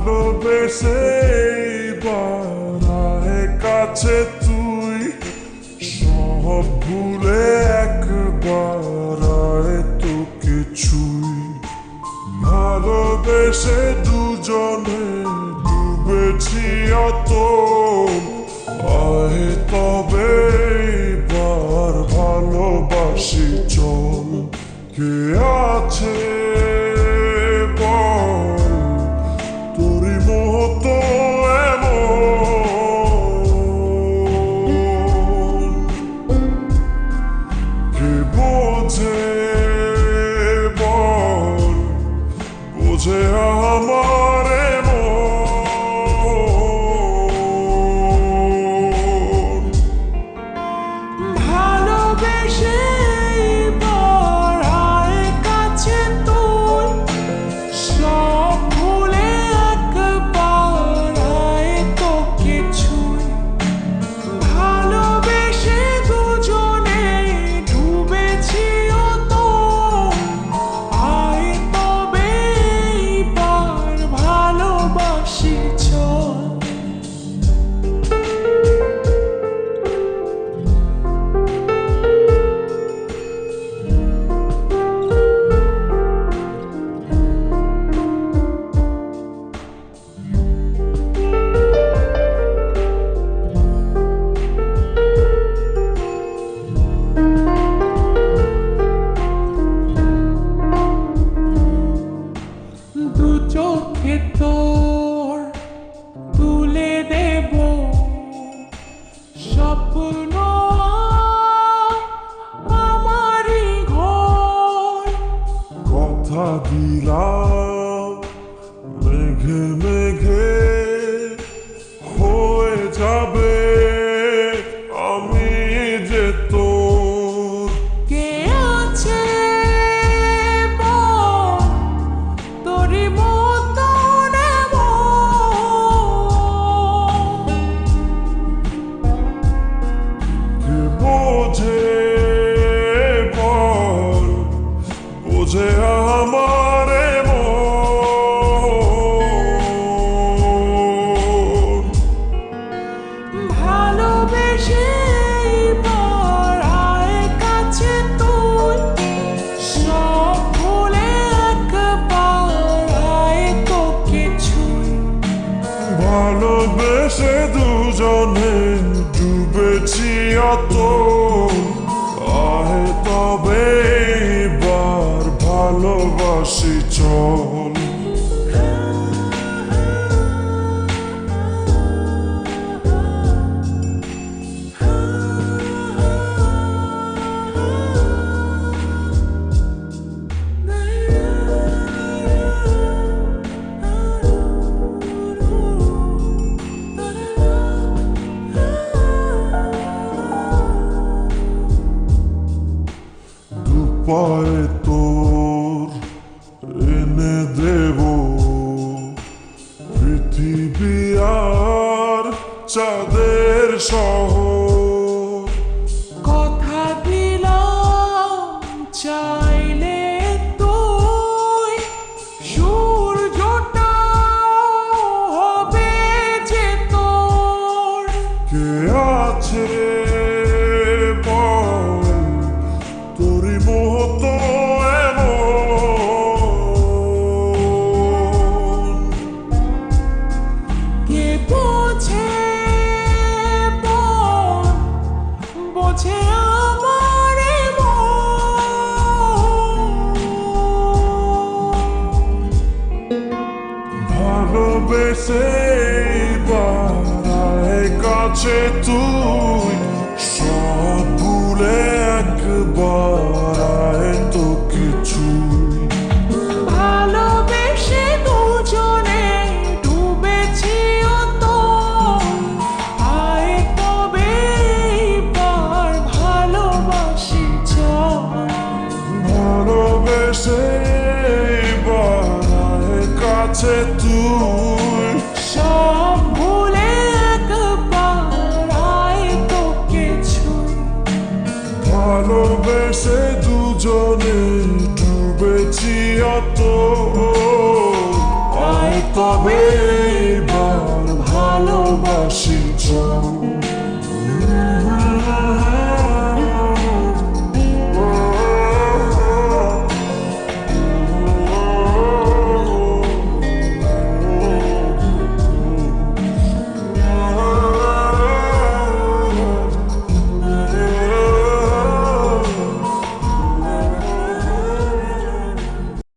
ভালোবেসে বাড়ায় কাছে তুই সব ভুলে একবার আয় তো কিছুই ভালোবেসে দুজনে ডুবেছি অত আয় তবে এবার ভালোবাসি চল কে আছে বোঝে আমার মন ভালোবেসে বাড়ায় কাছে তুই সব ভুলে একবার আয় তো কিছুই ভালোবেসে দুজনে ডুবেছি অত আয় তবে এইবার ভালোবাসি চল দু চোখে তোর তুলে দেব স্বপ্ন আমারই ঘর কথা দিলাম মেঘে মেঘে হয়ে যাবে আমি যে তোর কে আছে বল তোরই মতন কে বোঝে বল বোঝে আমার মন ভালোবেসে বাড়ায় কাছে তুই সব ভুলে একবার আয় তো কিছুই ভালোবেসে দুজনে ডুবেছি অত আয় তবে এবার ভালোবাসি চল দুপায়ে তোর এনে দেব পৃথিবী আর চাঁদের শহর কথা দিলাম চাইলে তুই সূর্যটা হবে যে তোর কে আছে বল তোরই মতো কে বোঝে বল বোঝে আমার ভালোবেসে বাড়ায় কাছে তুই সব ভুলে একবার আয় তো কিছুই ভালোবেসে দুজনে ডুবেছি অত আয় কাছে তুই সব ভুলে একবার আয় তোকে ছুঁই ভালোবেসে দুজনে ডুবেছি অত আয় তবে এবার ভালোবাসি চল